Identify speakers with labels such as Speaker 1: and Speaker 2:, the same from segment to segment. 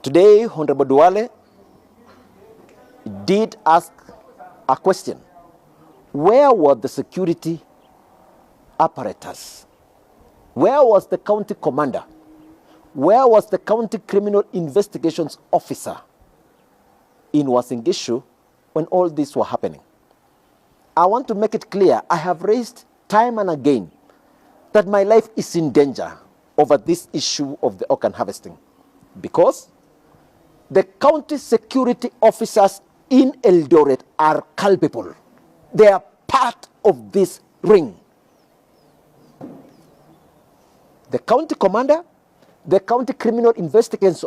Speaker 1: Today, Honorable Duale did ask a question. Where were the security apparatus? Where was the county commander? Where was the county criminal investigations officer in Uasin Gishu when all this were happening? I want to make it clear, I have raised time and again that my life is in danger over this issue of the organ harvesting, because the county security officers in Eldoret are culpable. They are part of this ring. The county commander, the county criminal investigations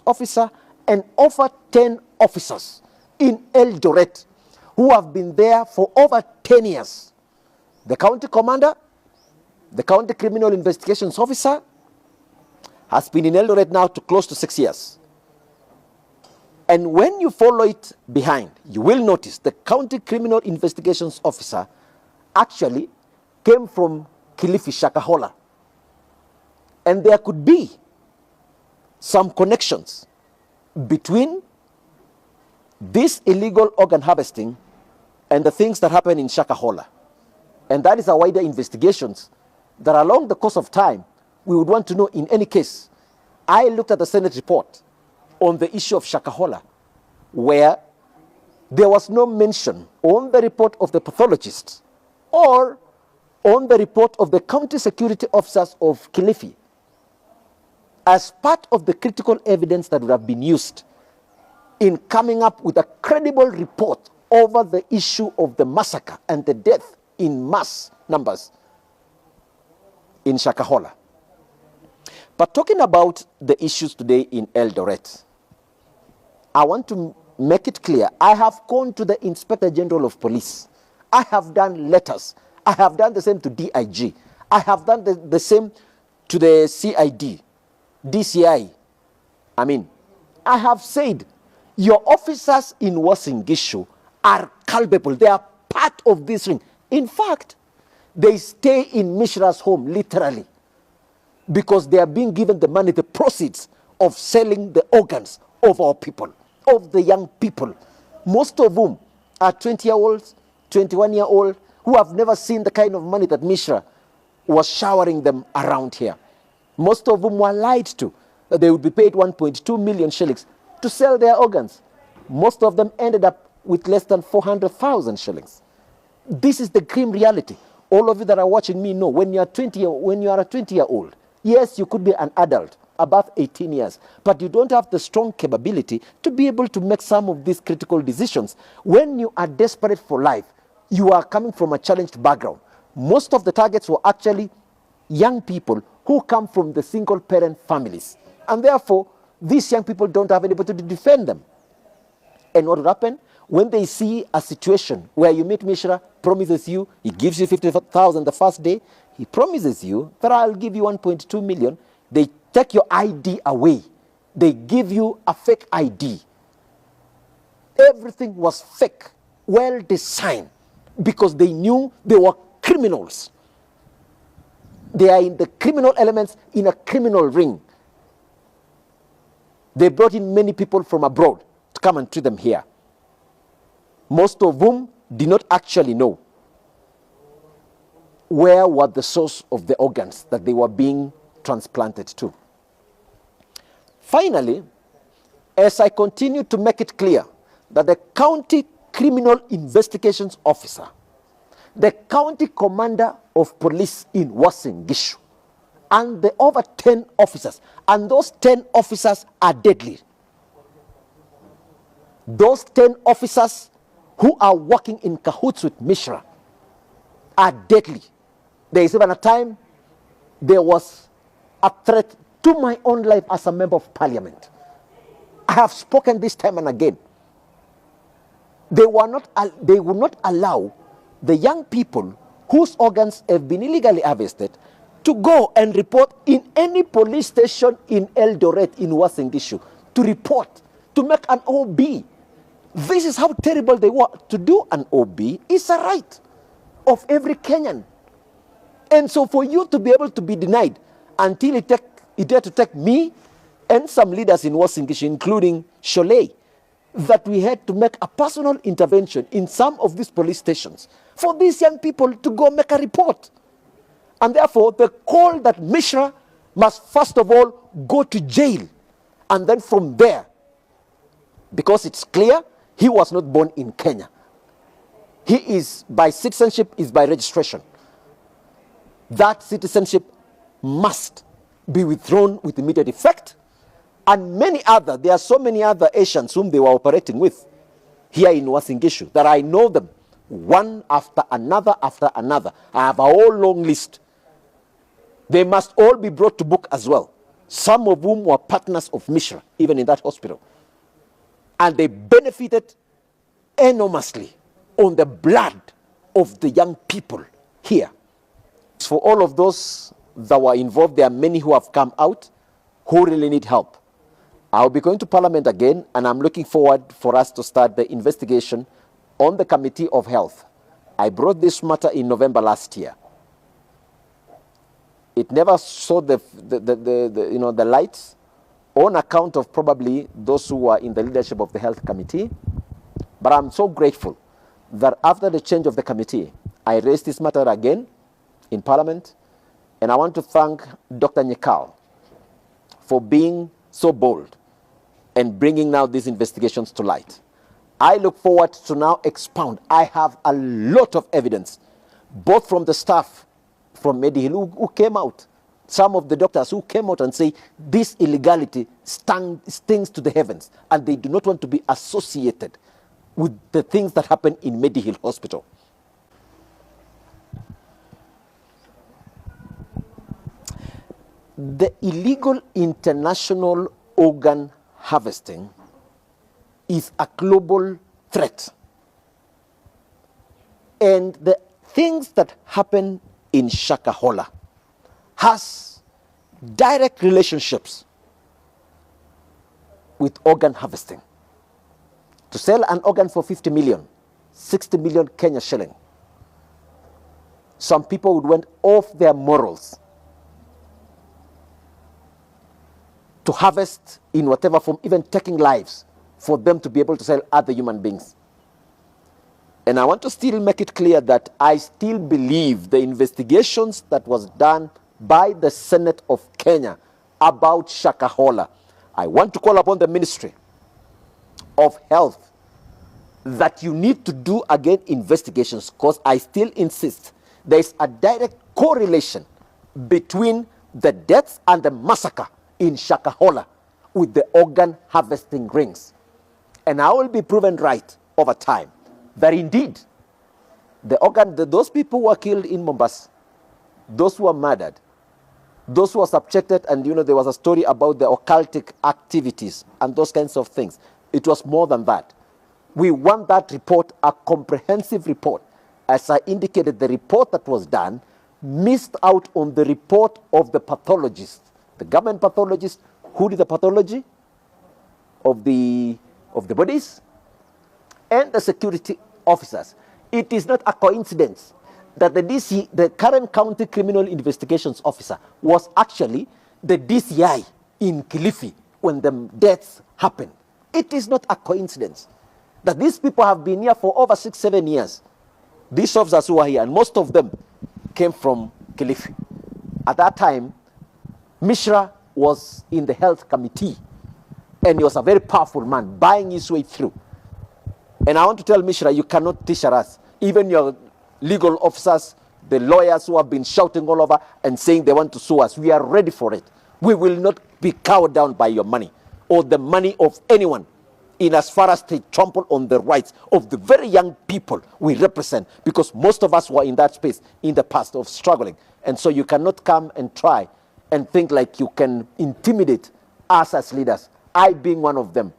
Speaker 1: officer, and over 10 officers in Eldoret who have been there for over 10 years. The county commander, the county criminal investigations officer, has been in Eldoret now to close to 6 years. And when you follow it behind, you will notice the county criminal investigations officer actually came from Kilifi, Shakahola. And there could be some connections between this illegal organ harvesting and the things that happen in Shakahola. And that is a wider investigations that along the course of time, we would want to know in any case. I looked at the Senate report on the issue of Shakahola, where there was no mention on the report of the pathologists or on the report of the county security officers of Kilifi as part of the critical evidence that would have been used in coming up with a credible report over the issue of the massacre and the death in mass numbers in Shakahola. But talking about the issues today in Eldoret, I want to make it clear, I have gone to the Inspector General of Police. I have done letters. I have done the same to DIG. I have done the same to the CID, DCI. I have said, your officers in Uasin Gishu are culpable. They are part of this ring. In fact, they stay in Mishra's home, literally, because they are being given the money, the proceeds of selling the organs of our people, of the young people, most of whom are 20-year-olds, 21-year-old, who have never seen the kind of money that Mishra was showering them around here. Most of whom were lied to, that they would be paid 1.2 million shillings to sell their organs. Most of them ended up with less than 400,000 shillings. This is the grim reality. All of you that are watching me know, when you are a 20-year-old, yes, you could be an adult, above 18 years, but you don't have the strong capability to be able to make some of these critical decisions. When you are desperate for life, you are coming from a challenged background. Most of the targets were actually young people who come from the single-parent families. And therefore, these young people don't have anybody to defend them. And what will happen? When they see a situation where you meet Mishra, promises you, he gives you 50,000 the first day, he promises you that I'll give you 1.2 million, they take your ID away. They give you a fake ID. Everything was fake, well designed, because they knew they were criminals. They are in the criminal elements in a criminal ring. They brought in many people from abroad to come and treat them here, most of whom did not actually know where was the source of the organs that they were being transplanted to. Finally, as I continue to make it clear that the county criminal investigations officer, the county commander of police in Uasin Gishu, and the over 10 officers, and those 10 officers are deadly. Those 10 officers who are working in cahoots with Mishra are deadly. There is even a time there was a threat to my own life as a member of parliament. I have spoken this time and again. They would not allow the young people whose organs have been illegally harvested to go and report in any police station in Eldoret, in Uasin Gishu, to report, to make an OB. This is how terrible they were. To do an OB is a right of every Kenyan. And so for you to be able to be denied until it dare to take me and some leaders in Wasingishu, including Sholei, that we had to make a personal intervention in some of these police stations for these young people to go make a report. And therefore, the call that Mishra must first of all go to jail. And then from there, because it's clear, he was not born in Kenya. He is, by citizenship, is by registration. That citizenship must be withdrawn with immediate effect. And there are so many other Asians whom they were operating with here in Wasingishu that I know them one after another after another. I have a whole long list. They must all be brought to book as well. Some of whom were partners of Mishra, even in that hospital. And they benefited enormously on the blood of the young people here. For all of those that were involved, there are many who have come out who really need help. I'll be going to Parliament again, and I'm looking forward for us to start the investigation on the Committee of Health. I brought this matter in November last year. It never saw the lights on account of probably those who were in the leadership of the Health Committee. But I'm so grateful that after the change of the committee, I raised this matter again in Parliament. And I want to thank Dr. Nyekal for being so bold and bringing now these investigations to light. I look forward to now expound. I have a lot of evidence, both from the staff from Medihill who came out, some of the doctors who came out and say this illegality stings to the heavens, and they do not want to be associated with the things that happen in Medihill Hospital. The illegal international organ harvesting is a global threat. And the things that happen in Shakahola has direct relationships with organ harvesting. To sell an organ for 50 million, 60 million Kenya shilling, some people would went off their morals to harvest in whatever form, even taking lives, for them to be able to sell other human beings. And I want to still make it clear that I still believe the investigations that was done by the Senate of Kenya about Shakahola. I want to call upon the Ministry of Health that you need to do again investigations, because I still insist there is a direct correlation between the deaths and the massacre in Shakahola with the organ harvesting rings. And I will be proven right over time that indeed those people who were killed in Mombasa, those who were murdered, those who were subjected, and there was a story about the occultic activities and those kinds of things. It was more than that. We want that report, a comprehensive report. As I indicated, the report that was done missed out on the report of the pathologist, the government pathologist who did the pathology of the bodies, and the security officers. It is not a coincidence that the DC, the current County Criminal Investigations Officer, was actually the DCI in Kilifi when the deaths happened. It is not a coincidence that these people have been here for over 6-7 years. These officers who are here, and most of them came from Kilifi. At that time, Mishra was in the health committee, and he was a very powerful man, buying his way through. And I want to tell Mishra, you cannot t-shirt us. Even your legal officers, the lawyers who have been shouting all over and saying they want to sue us, we are ready for it. We will not be cowed down by your money or the money of anyone, in as far as they trample on the rights of the very young people we represent, because most of us were in that space in the past of struggling. And so you cannot come and try and think like you can intimidate us as leaders, I being one of them.